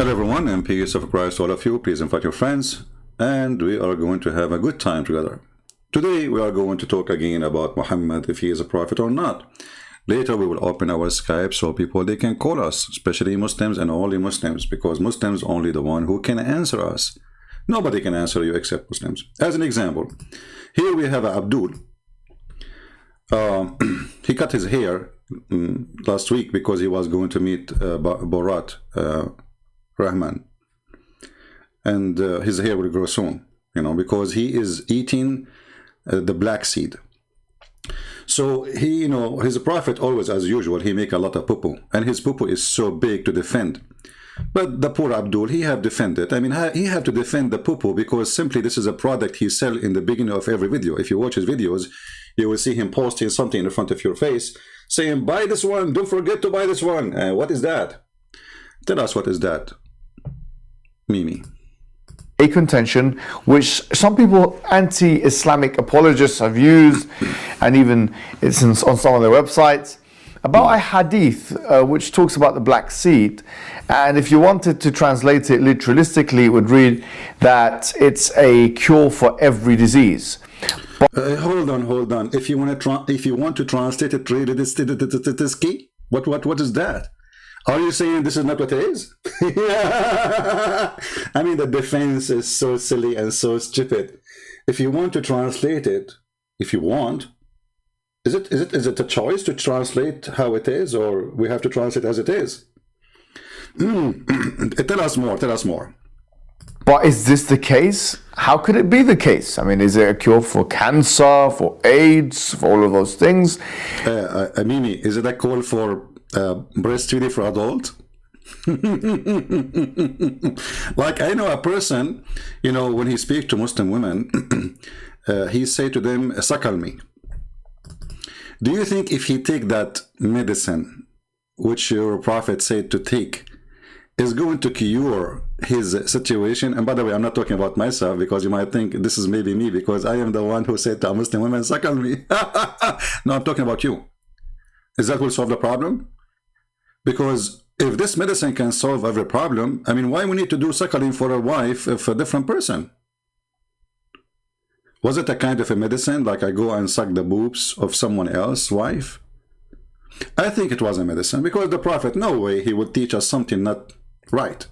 Hello everyone, and peace of Christ to all of you. Please invite your friends, and we are going to have a good time together. Today we are going to talk again about Muhammad, if he is a prophet or not. Later we will open our Skype so people they can call us, especially Muslims and only Muslims, because Muslims only the one who can answer us. Nobody can answer you except Muslims. As an example, here we have Abdul. He cut his hair last week because he was going to meet Borat Rahman, and his hair will grow soon, because he is eating the black seed. So he, he's a prophet always, as usual. He make a lot of poo-poo, and his poo-poo is so big to defend. But the poor Abdul, he have defended. I mean, he have to defend the poo-poo because simply this is a product he sell in the beginning of every video. If you watch his videos, you will see him posting something in front of your face, saying, buy this one, don't forget to buy this one. What is that? Tell us, what is that, Mimi? A contention which some people, anti-Islamic apologists, have used, and even it's on some of their websites, about a hadith which talks about the black seed. And if you wanted to translate it literalistically, it would read that it's a cure for every disease. Hold on. If you want to translate it, read it. What is that? Are you saying this is not what it is? I mean, the defense is so silly and so stupid. If you want to translate it, is it a choice to translate how it is, or we have to translate as it is? Tell us more. But is this the case? How could it be the case? I mean, is it a cure for cancer, for AIDS, for all of those things? Mimi, is it a call for breastfeeding for adult? Like, I know a person, when he speaks to Muslim women, he say to them, suckle me. Do you think if he take that medicine, which your prophet said to take, is going to cure his situation? And by the way, I'm not talking about myself, because you might think this is maybe me, because I am the one who said to Muslim women, suckle me. No, I'm talking about you. Is that will solve the problem? Because if this medicine can solve every problem, I mean, why we need to do suckling for a wife of a different person? Was it a kind of a medicine, like I go and suck the boobs of someone else's wife? I think it was a medicine, because the prophet, no way he would teach us something not right.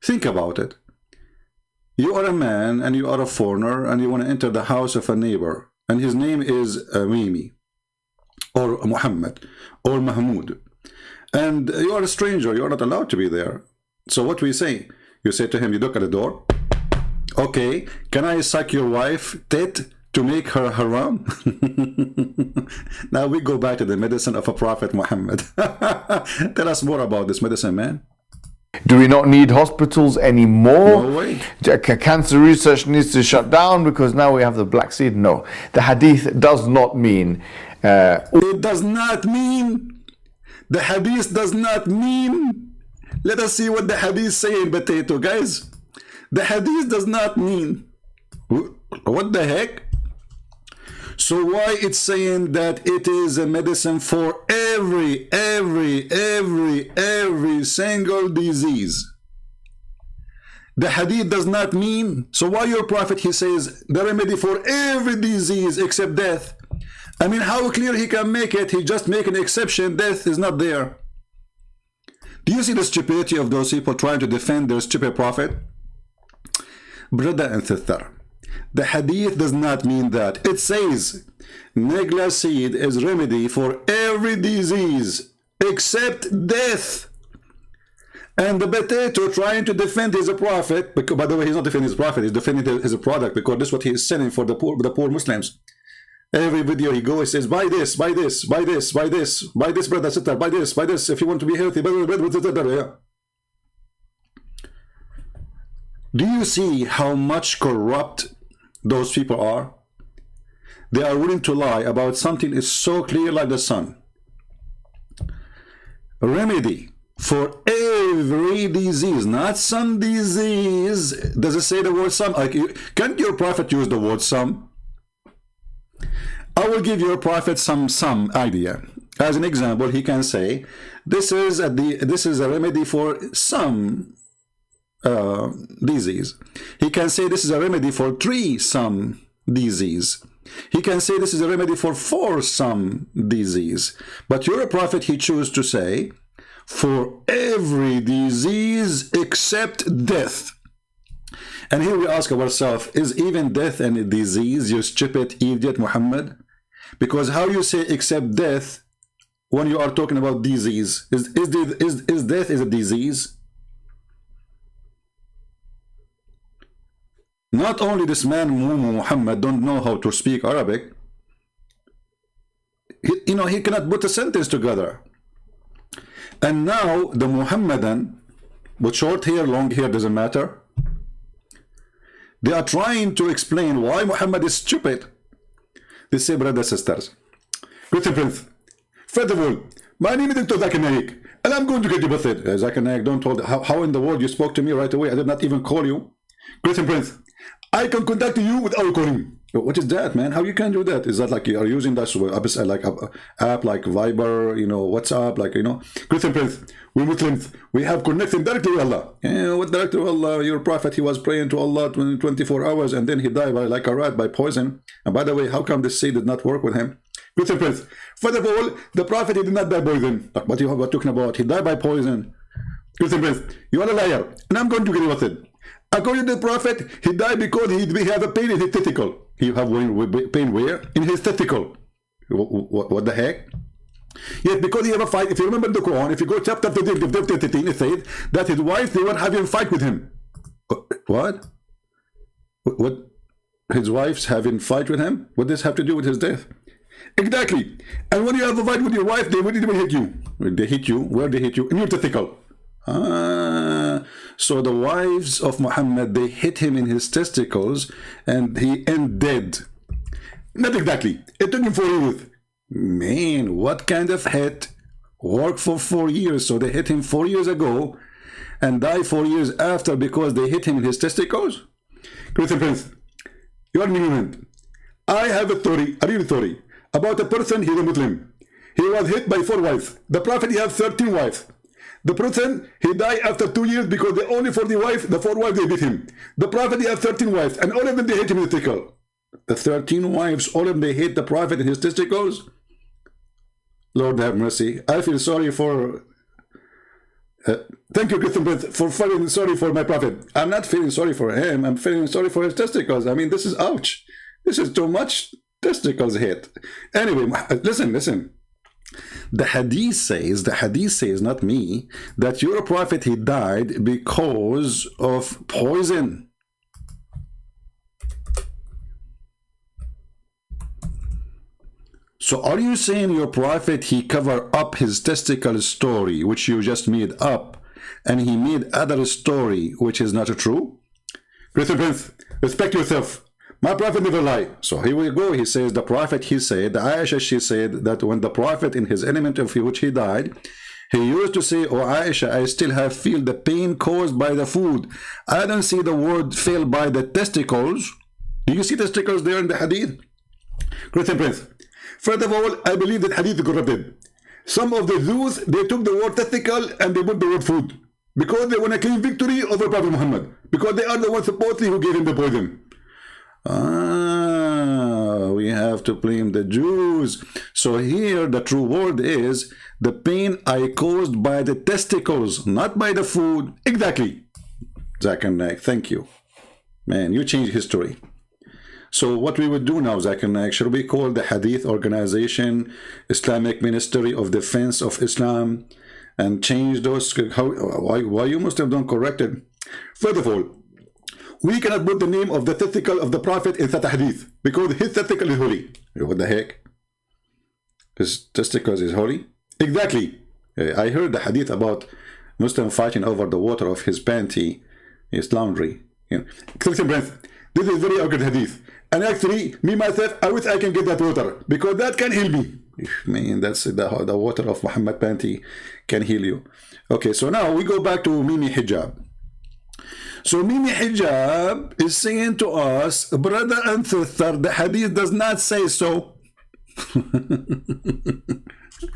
Think about it. You are a man and you are a foreigner and you want to enter the house of a neighbor, and his name is Mimi or Muhammad or Mahmoud, and you are a stranger. You are not allowed to be there. So what we say? You say to him, you look at the door. Okay, can I suck your wife tit to make her haram? Now we go back to the medicine of a prophet Muhammad. Tell us more about this medicine, man. Do we not need hospitals anymore? No way. Cancer research needs to shut down because now we have the black seed? No. The hadith does not mean... It does not mean. The hadith does not mean. Let us see what the hadith say in potato, guys. The hadith does not mean. What the heck? So why it's saying that it is a medicine for every single disease? The hadith does not mean. So why your prophet, he says the remedy for every disease except death? I mean, how clear he can make it? He just make an exception. Death is not there. Do you see the stupidity of those people trying to defend their stupid prophet? Brother and sister, the hadith does not mean that. It says negla seed is remedy for every disease except death. And the potato trying to defend his prophet, because, by the way, he's not defending his prophet, he's defending his product, because this is what he is selling for the poor Muslims. Every video he goes, he says, buy this, buy this, buy this, buy this, buy this, brother, sister, buy this if you want to be healthy. Yeah. Do you see how much corrupt those people are? They are willing to lie about something is so clear like the sun. Remedy for every disease, not some disease. Does it say the word some? Can't your prophet use the word some? I will give your prophet some idea. As an example, he can say, this is a remedy for some disease. He can say this is a remedy for 3 some disease. He can say this is a remedy for 4 some disease. But your prophet, he chose to say, for every disease except death. And here we ask ourselves, is even death a disease, you stupid idiot Muhammad? Because how you say except death when you are talking about disease? Is death is a disease? Not only this man Muhammad don't know how to speak Arabic, he cannot put a sentence together. And now the Muhammadan, with short hair, long hair, doesn't matter, they are trying to explain why Muhammad is stupid. They say, brothers and sisters, Christian Prince, first of all, my name is Dr. Zakir Naik, and I'm going to get you busted. Zakir Naik, don't hold. How in the world you spoke to me right away? I did not even call you. Christian Prince, I can contact you without calling. What is that, man? How you can do that? Is that like you are using that like app like Viber, WhatsApp, Christian Prince, we Muslims, we have connected directly with Allah. What directly with Allah? Your prophet, he was praying to Allah 24 hours and then he died like a rat by poison. And by the way, how come this seed did not work with him? Christian Prince, first of all, the prophet, he did not die by poison. What you are talking about? He died by poison. Christian Prince, you are a liar, and I'm going to get you with it. According to the prophet, he died because he had a pain in his testicle. He have pain where? In his testicle. What the heck? Yes, because he have a fight. If you remember the Quran, if you go chapter 13, it said that his wife, they were having a fight with him. What? What? His wife's having a fight with him? What does this have to do with his death? Exactly. And when you have a fight with your wife, they will hit you. They hit you. Where they hit you? In your testicle. So the wives of Muhammad, they hit him in his testicles and he ended dead. Not exactly. It took him 4 years. Man, what kind of hit worked for 4 years? So they hit him 4 years ago and died 4 years after because they hit him in his testicles? Christian Prince, you are an ignorant. I have a real story, about a person, he's a Muslim. He was hit by 4 wives. The Prophet, he had 13 wives. The person, he died after 2 years because the only 40 wives, the 4 wives, they beat him. The Prophet, he had 13 wives, and all of them, they hit him in the testicle. The 13 wives, all of them, they hit the Prophet in his testicles. Lord have mercy. I feel sorry for... thank you, Christian Prince, for feeling sorry for my Prophet. I'm not feeling sorry for him. I'm feeling sorry for his testicles. I mean, this is ouch. This is too much testicles hit. Anyway, listen. The hadith says, not me, that your prophet, he died because of poison. So are you saying your prophet, he covered up his testicle story, which you just made up, and he made other story, which is not true? Christian Prince, respect yourself. My prophet never lie. So here we go. He says the prophet, he said, Aisha, she said that when the prophet in his element of which he died, he used to say, oh Aisha, I still feel the pain caused by the food. I don't see the word feel by the testicles. Do you see testicles there in the hadith? Christian Prince, first of all, I believe that hadith is corrupted. Some of the Jews, they took the word testicle and they put the word food because they want to claim victory over Prophet Muhammad, because they are the ones supposedly who gave him the poison. We have to blame the Jews. So here the true word is the pain I caused by the testicles, not by the food. Exactly. Zakir Naik, thank you. Man, you changed history. So what we would do now, Zakir Naik, should we call the Hadith Organization Islamic Ministry of Defense of Islam and change those? Why you must have done corrected? First of all, we cannot put the name of the testicle of the Prophet in that hadith because his testicle is holy. What the heck? His testicles is holy? Exactly. I heard the hadith about Muslim fighting over the water of his panty, his laundry. Christian Prince, this is very awkward hadith. And actually, me myself, I wish I can get that water because that can heal me. Man, that's the water of Muhammad panty can heal you. Okay, so now we go back to Mimi Hijab. So Mimi Hijab is saying to us, brother and sister, the hadith does not say so.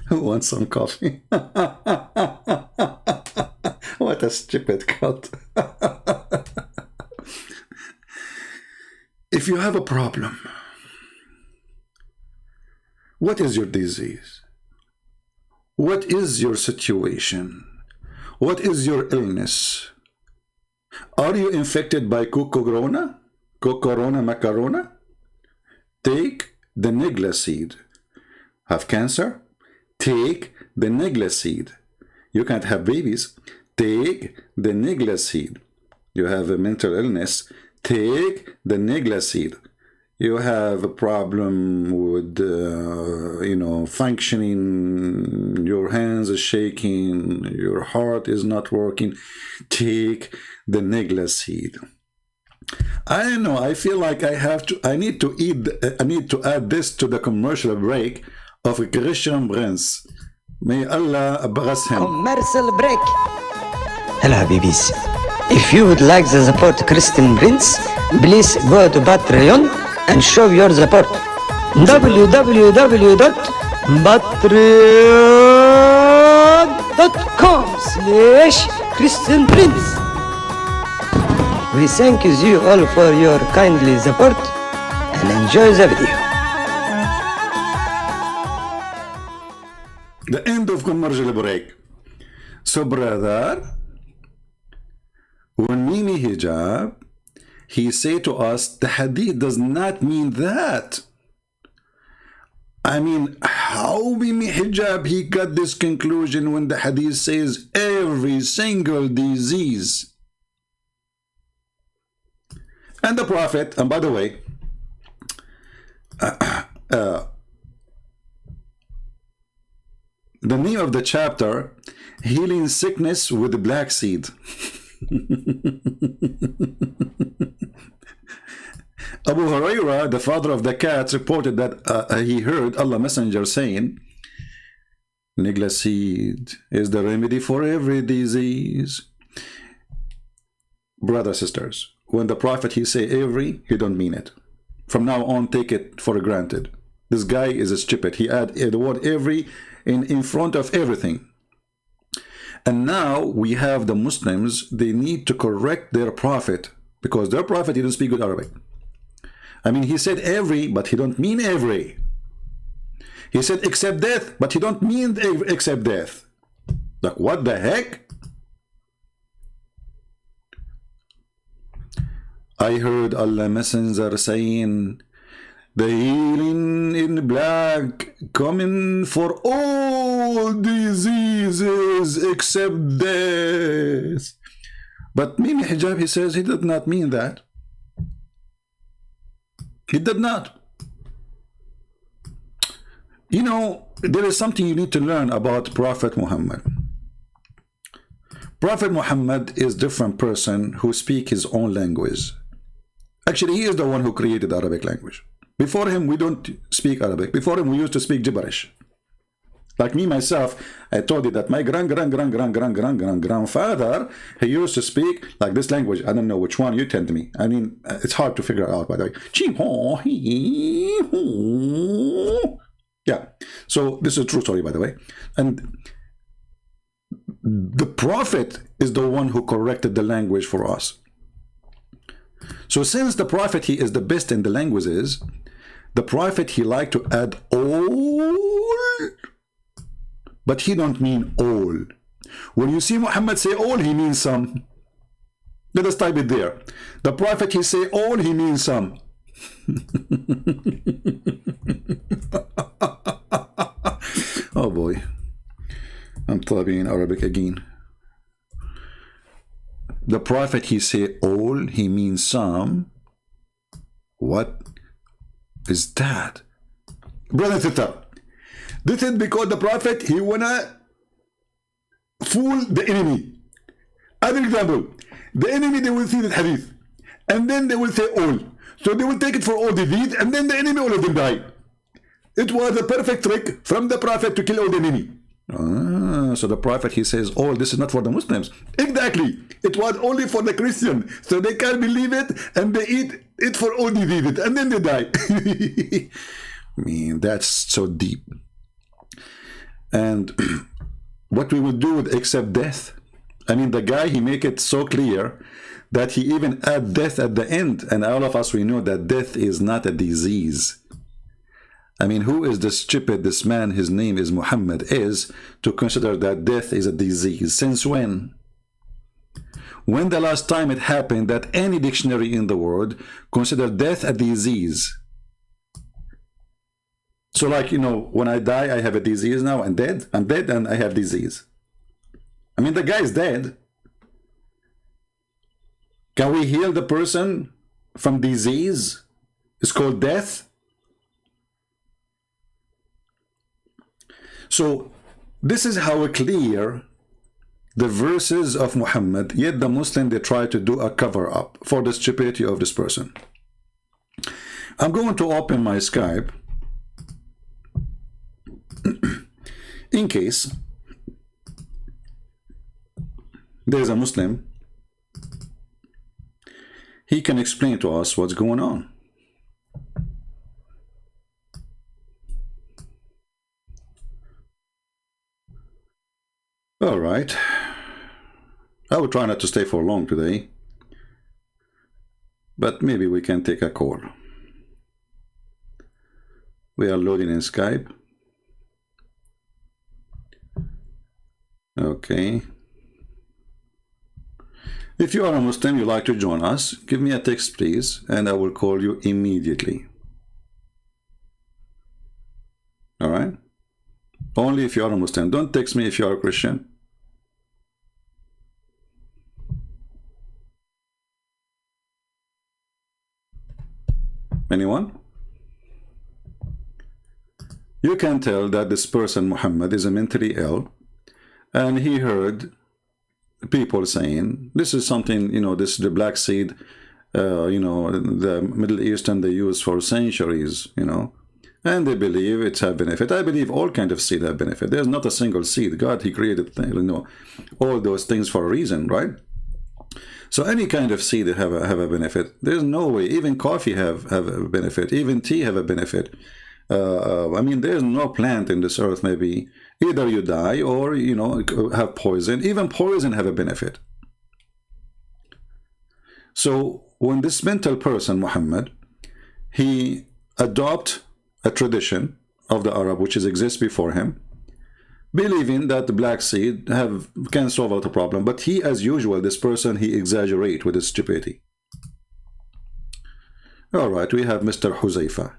Who wants some coffee? What a stupid cut. If you have a problem, what is your disease? What is your situation? What is your illness? Are you infected by corona? Corona macarona? Take the nigla seed. Have cancer? Take the nigla seed. You can't have babies? Take the nigla seed. You have a mental illness? Take the nigla seed. You have a problem with, functioning, your hands are shaking, your heart is not working. Take the nigla seed. I don't know, I feel like I need to add this to the commercial break of Christian Prince. May Allah bless him. Commercial break. Hello, Habibis. If you would like to support Christian Prince, please go to Patreon and show your support. www.patreon.com/Christian Prince. We thank you all for your kindly support and enjoy the video. The end of commercial break. So, brother, when Mimi hijab, he said to us, the hadith does not mean that. I mean, how Mimi hijab he got this conclusion when the hadith says every single disease? And the Prophet, and by the way, the name of the chapter, Healing Sickness with the Black Seed. Abu Hurairah, the father of the cats, reported that he heard Allah Messenger saying, Nigla seed is the remedy for every disease. Brothers, sisters, when the Prophet he say every, he don't mean it. From now on, take it for granted. This guy is a stupid. He add the word every in front of everything. And now we have the Muslims, they need to correct their Prophet, because their Prophet didn't speak good Arabic. I mean, he said every, but he don't mean every. He said except death, but he don't mean except death. Like, what the heck? I heard Allah Messenger saying, the healing in black coming for all diseases except death. But Mimi hijab, he says he did not mean that. He did not. You know, there is something you need to learn about Prophet Muhammad. Prophet Muhammad is a different person who speaks his own language. Actually, he is the one who created the Arabic language. Before him, we don't speak Arabic. Before him, we used to speak gibberish. Like me, myself, I told you that my grandfather, he used to speak like this language. I don't know which one, you tell me. I mean, it's hard to figure out, by the way. Yeah, so this is a true story, by the way. And the Prophet is the one who corrected the language for us. So since the Prophet, he is the best in the languages, the Prophet, he liked to add all, but he don't mean all. When you see Muhammad say all, he means some. Let us type it there. The Prophet, he say all, he means some. Oh boy, I'm typing in Arabic again. The Prophet, he say all, he means some. What is that? Brother and sister, this is because the Prophet, he wanna fool the enemy. As an example, the enemy, they will see this hadith, and then they will say all. So they will take it for all disease, and then the enemy, all of them die. It was a perfect trick from the Prophet to kill all the enemy. So the Prophet, he says, oh, this is not for the Muslims. Exactly. It was only for the Christian. So they can't believe it, and they eat it for all diseases, and then they die. I mean, that's so deep. And what we would do would accept death. I mean, the guy, he make it so clear that he even add death at the end. And all of us, we know that death is not a disease. I mean, who is the stupid, this man, his name is Muhammad, is to consider that death is a disease? Since when? When the last time it happened that any dictionary in the world considered death a disease? So like, you know, when I die, I have a disease now, I'm dead and I have disease. I mean, the guy is dead. Can we heal the person from disease? It's called death. So this is how clear the verses of Muhammad, yet the Muslim, they try to do a cover-up for the stupidity of this person. I'm going to open my Skype in case there's a Muslim, he can explain to us what's going on. All right. I will try not to stay for long today, but maybe we can take a call. We are loading in Skype. Okay. If you are a Muslim, you like to join us, give me a text, please, and I will call you immediately. All right? Only if you are a Muslim. Don't text me if you are a Christian. Anyone? You can tell that this person, Muhammad, is mentally ill, and he heard people saying, this is something, you know, this the black seed, you know, the Middle Eastern, they use for centuries, you know, and they believe it's a benefit. I believe all kinds of seed have benefit. There's not a single seed. God, he created, you know, all those things for a reason, right? So any kind of seed have a benefit. There's no way. Even coffee have a benefit. Even tea have a benefit. I mean, there's no plant in this earth, maybe either you die or, you know, have poison. Even poison have a benefit. So when this mental person, Muhammad, he adopt a tradition of the Arab which exists before him, believing that the black seed can solve out the problem, but he, as usual, this person, he exaggerate with his stupidity. All right, we have Mr. Huzaifa.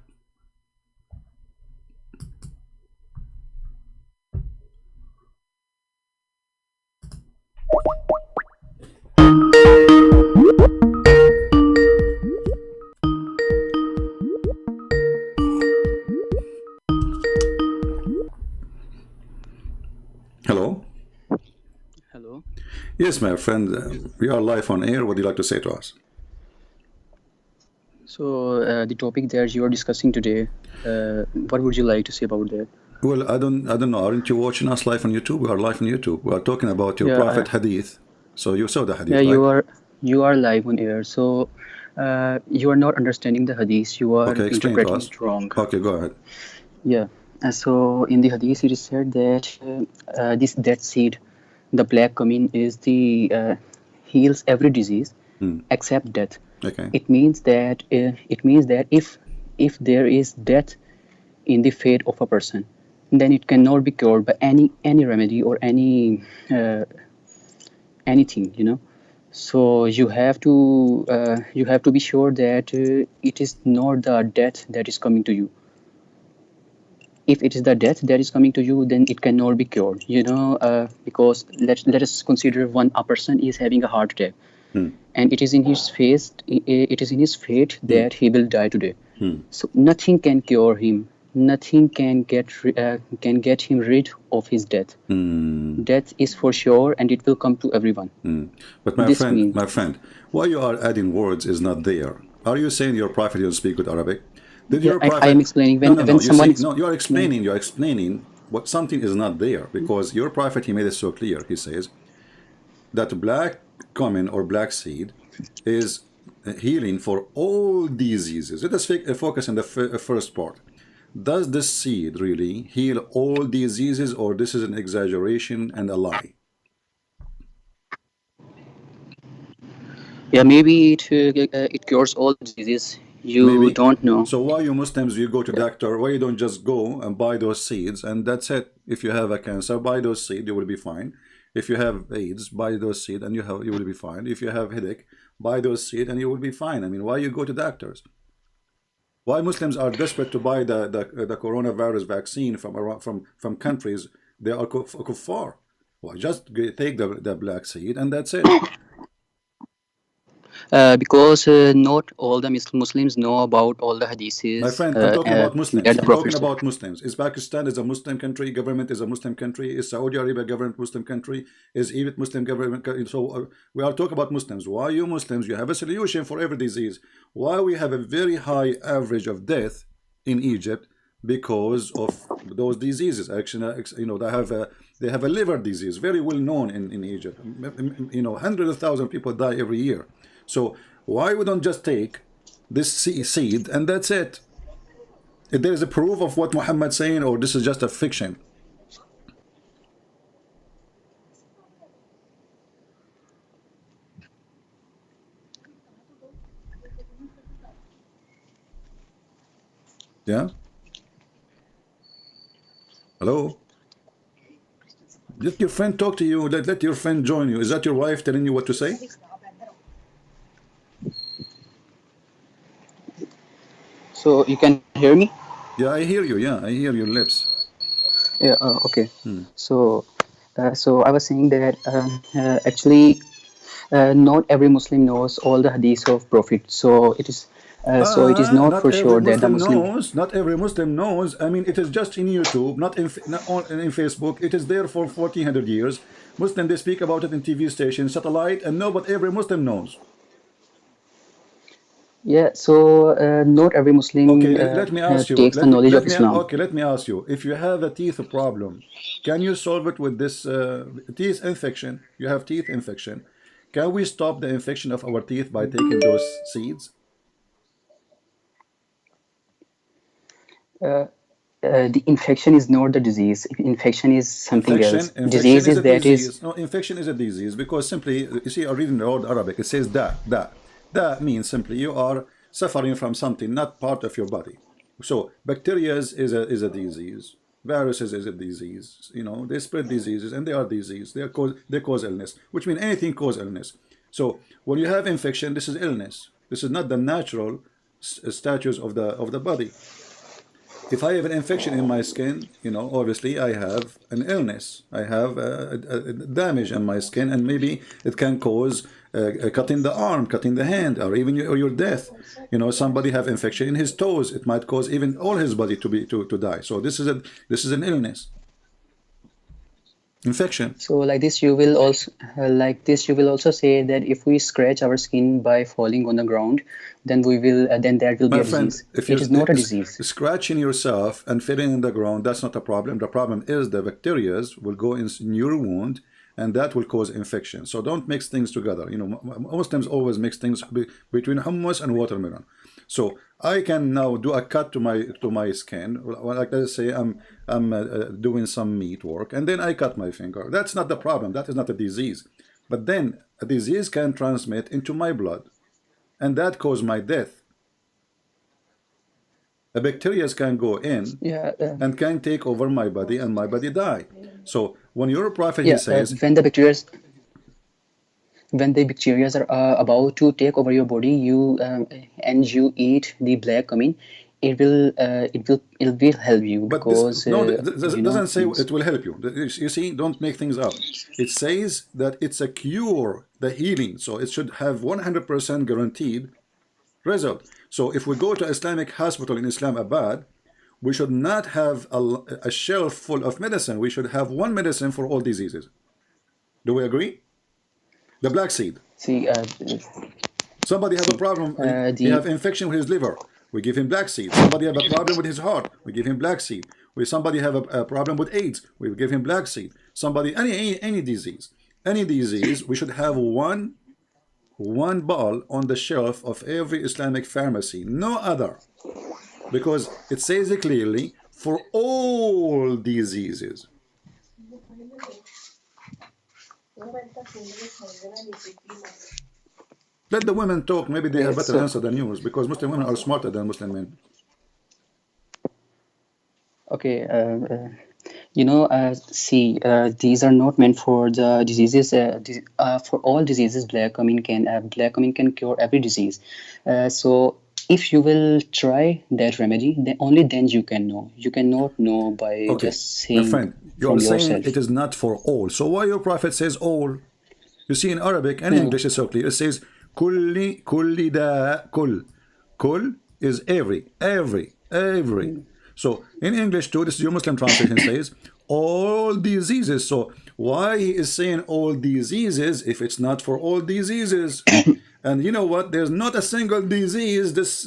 Hello. Hello. Yes, my friend, we are live on air. What do you like to say to us? So the topic that you are discussing today, what would you like to say about that? Well, I don't know. Aren't you watching us live on YouTube? We are live on YouTube. We are talking about your prophet Hadith. So you saw the Hadith, yeah, right? you are live on air. So you are not understanding the Hadith. You are interpreting it wrong. Okay, go ahead. Yeah. So in the Hadith, it is said that this dead seed, the black cumin, is the heals every disease except death. Okay. It means that if there is death in the fate of a person, then it cannot be cured by any remedy or any anything, you know. So you have to be sure that it is not the death that is coming to you. If it is the death that is coming to you, then it cannot be cured, you know, because let us consider a person is having a heart attack, and it is in his fate that he will die today. So nothing can cure him. Nothing can get him rid of his death. Death is for sure, and it will come to everyone. But my friend, why you are adding words is not there. Are you saying your prophet didn't speak with Arabic? Did your prophet? I am explaining when someone. You're explaining what something is not there, because your prophet, he made it so clear. He says that black cumin or black seed is healing for all diseases. Let us focus on the first part. does this seed really heal all diseases, or this is an exaggeration and a lie? Yeah, maybe it cures all diseases. You Maybe. don't know. So why you Muslims, you go to doctor, why you don't just go and buy those seeds and that's it? If you have a cancer, buy those seeds, you will be fine. If you have AIDS, buy those seeds and you will be fine. If you have headache, buy those seeds and you will be fine. I mean, why you go to doctors? Why Muslims are desperate to buy the coronavirus vaccine from countries they are kuffar? Well, just take the black seed and that's it. Because not all the Muslims know about all the hadiths. My friend, I'm talking about Muslims. that the I'm Prophet talking said. about Muslims. Is Pakistan is a Muslim country? Government is a Muslim country? Is Saudi Arabia government Muslim country? Is Egypt Muslim government? So we are talking about Muslims. Why you Muslims? You have a solution for every disease. Why we have a very high average of death in Egypt? Because of those diseases. Actually, you know, they have a liver disease, very well known in Egypt. You know, hundreds of thousands of people die every year. So why we don't just take this seed and that's it? If there is a proof of what Muhammad's saying, or this is just a fiction? Yeah? Hello? Let your friend talk to you. Let your friend join you. Is that your wife telling you what to say? So you can hear me? Yeah, I hear you. Yeah, I hear your lips. Yeah. Okay. So I was saying that actually not every Muslim knows all the hadiths of Prophet. So it is not Not for every sure that the Muslim Muslim. knows. Not every Muslim knows. I mean, it is just in YouTube, not in Facebook. It is there for 1400 years. Muslim, they speak about it in TV stations, satellite, and no, but every Muslim knows. Yeah. So not every Muslim Okay, let me ask you. takes the knowledge of Islam. Okay, let me ask you. If you have a teeth problem, can you solve it with this teeth infection? You have teeth infection. Can we stop the infection of our teeth by taking those seeds? The infection is not the disease. Infection is something else. Infection Disease is is a that is. disease. No, infection is a disease because simply, you see, I'm reading the old Arabic. It says da. Da means simply you are suffering from something not part of your body. So bacteria is a disease. Viruses is a disease. You know, they spread diseases and they are disease. They cause illness, which means anything cause illness. So when you have infection, this is illness. This is not the natural status of the body. If I have an infection in my skin, you know, obviously I have an illness. I have a damage in my skin, and maybe it can cause cutting the arm, cutting the hand, or even your death. You know, somebody have infection in his toes. It might cause even all his body to die. So this is an illness. Infection. So like this, you will also say that if we scratch our skin by falling on the ground, then that will be a disease. It is not a disease. Scratching yourself and falling in the ground, that's not a problem. The problem is the bacteria will go in your wound, and that will cause infection. So don't mix things together. You know, Muslims always mix things between hummus and watermelon. So I can now do a cut to my skin. Like let's say I'm doing some meat work, and then I cut my finger. That's not the problem. That is not a disease. But then a disease can transmit into my blood, and that cause my death. The bacteria can go in and can take over my body, and my body die. So when your prophet he says, when the bacteria are about to take over your body, you eat the black cumin, it will help you. But because it doesn't say it will help you. You see, don't make things up. It says that it's a cure, the healing. So it should have 100% guaranteed result. So if we go to Islamic hospital in Islamabad, we should not have a shelf full of medicine. We should have one medicine for all diseases. Do we agree? The black seed. See, somebody have a problem. He have infection with his liver. We give him black seed. Somebody have a problem with his heart. We give him black seed. Somebody have a problem with AIDS. We give him black seed. Somebody any disease, we should have one bottle on the shelf of every Islamic pharmacy. No other. because it says it clearly for all diseases. Let the women talk. Maybe they have better answer than yours, because Muslim women are smarter than Muslim men. Okay, see, these are not meant for the diseases. For all diseases, black cumin can cure every disease. So if you will try that remedy, then you can know. You cannot know by just saying. My friend, you are saying it is not for all. So why your prophet says all? You see, in Arabic and English is so clear. It says kulli da kul. Kul is every. So in English too, this is your Muslim translation, says all diseases. So why he is saying all diseases if it's not for all diseases? And you know what? There's not a single disease this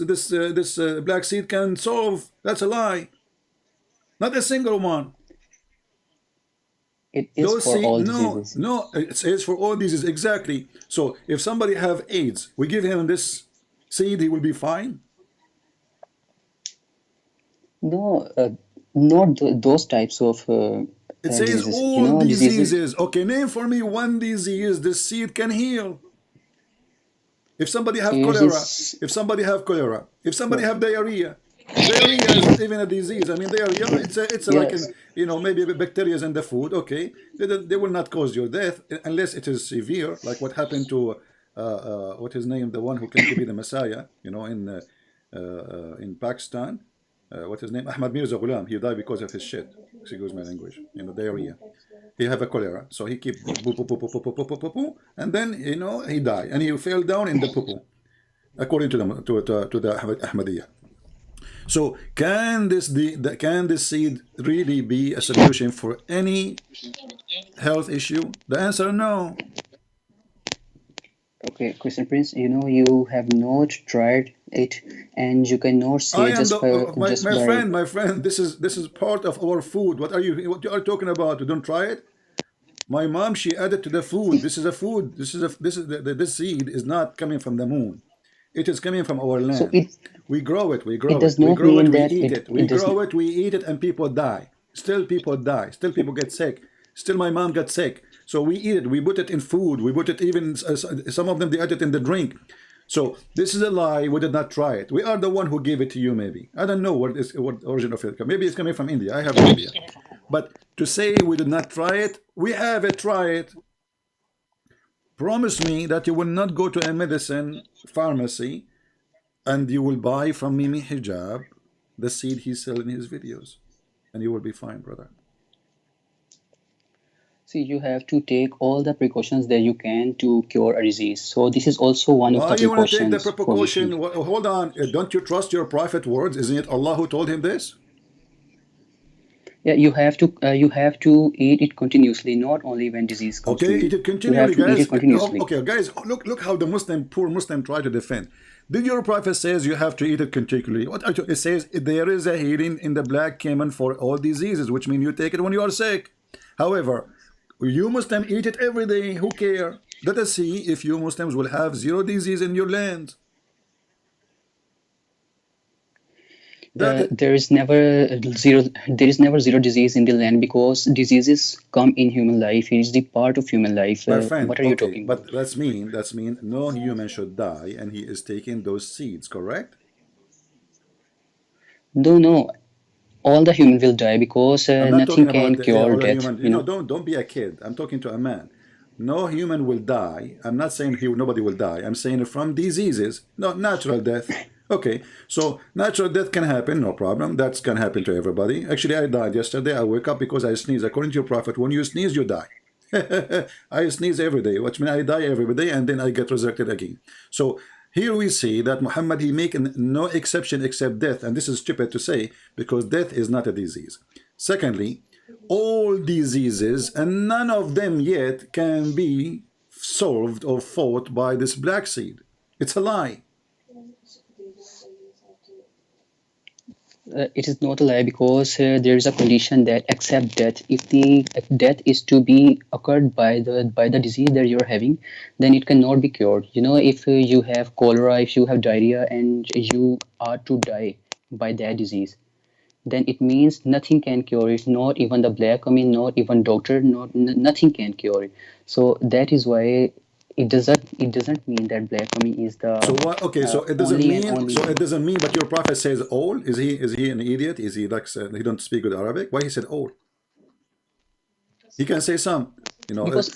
black seed can solve. That's a lie. Not a single one. It is for all diseases. No, it says for all diseases, exactly. So if somebody have AIDS, we give him this seed, he will be fine. No, not those types of. It says diseases. all diseases. Okay, name for me one disease this seed can heal. If somebody have cholera, if somebody have diarrhea, diarrhea is not even a disease. I mean, diarrhea, it's like maybe bacteria in the food. Okay, they will not cause your death unless it is severe, like what happened to what his name, the one who came to be the Messiah, in Pakistan. What his name? Ahmad Mirza Ghulam. He died because of his shit. Excuse my language. Diarrhea. He have a cholera, so he keep poo, and then he died, and he fell down in the poo, according to the Ahmadiyya. So can this seed really be a solution for any health issue? The answer, no. Okay, Christian Prince, you have not tried it, and you cannot say my friend. This is part of our food. What you are talking about? You don't try it. My mom, she added to the food. This is a food. This seed is not coming from the moon. It is coming from our land. So we grow it. We grow it. We grow it. We eat it. We grow it. We eat it, and people die. Still, people die. Still, people get sick. Still, my mom got sick. So we eat it. We put it in food. We put it even. Some of them they add it in the drink. So this is a lie. We did not try it. We are the one who gave it to you. Maybe I don't know what origin of it. Maybe it's coming from India. I have no idea. But to say we did not try it, we have it. Try it. Promise me that you will not go to a medicine pharmacy and you will buy from Mimi Hijab the seed he sells in his videos, and you will be fine, brother. See, you have to take all the precautions that you can to cure a disease. So this is also one of the precautions. Why you want to take the precaution? Hold on. Don't you trust your prophet words? Isn't it Allah who told him this? Yeah, you have to eat it continuously, not only when disease comes. Okay, eat it continually, guys. Eat it continuously. Okay, guys, look how the poor Muslim try to defend. Did your prophet says you have to eat it continually? It says there is a healing in the black cumin for all diseases, which means you take it when you are sick. However, you Muslims eat it every day. Who care? Let us see if you Muslims will have zero disease in your land. There is never zero disease in the land, because diseases come in human life. It is the part of human life. My friend, what are you talking about? But that's mean no human should die, and he is taking those seeds, correct? No. All the human will die, because nothing can cure death. Don't be a kid. I'm talking to a man. No human will die. I'm not saying nobody will die. I'm saying from diseases, not natural death. Okay, so natural death can happen, no problem. That can happen to everybody. Actually, I died yesterday. I wake up because I sneeze. According to your prophet, when you sneeze, you die. I sneeze every day, which means I die every day, and then I get resurrected again. So here we see that Muhammad, he make no exception except death, and this is stupid to say because death is not a disease. Secondly, all diseases, and none of them yet can be solved or fought by this black seed. It's a lie. It is not a lie, because there is a condition that accept death. If the death is to be occurred by the disease that you're having, then it cannot be cured. If you have cholera, if you have diarrhea, and you are to die by that disease, then it means nothing can cure it, not even the black coming, not even doctor, nothing can cure it. So that is why it doesn't mean that black coming is the So what? Okay, so it doesn't only and mean. only. So it doesn't mean. But your prophet says all. Is he an idiot? Is he like he don't speak good Arabic? Why he said all? He can say some. You know. Because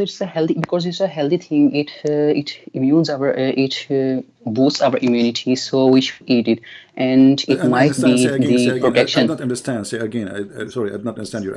it's a healthy thing. It immunes our it boosts our immunity, so we should eat it, and it I might understand. be Say again. Say the again. I protection. don't understand. Say again. Sorry, I don't understand your.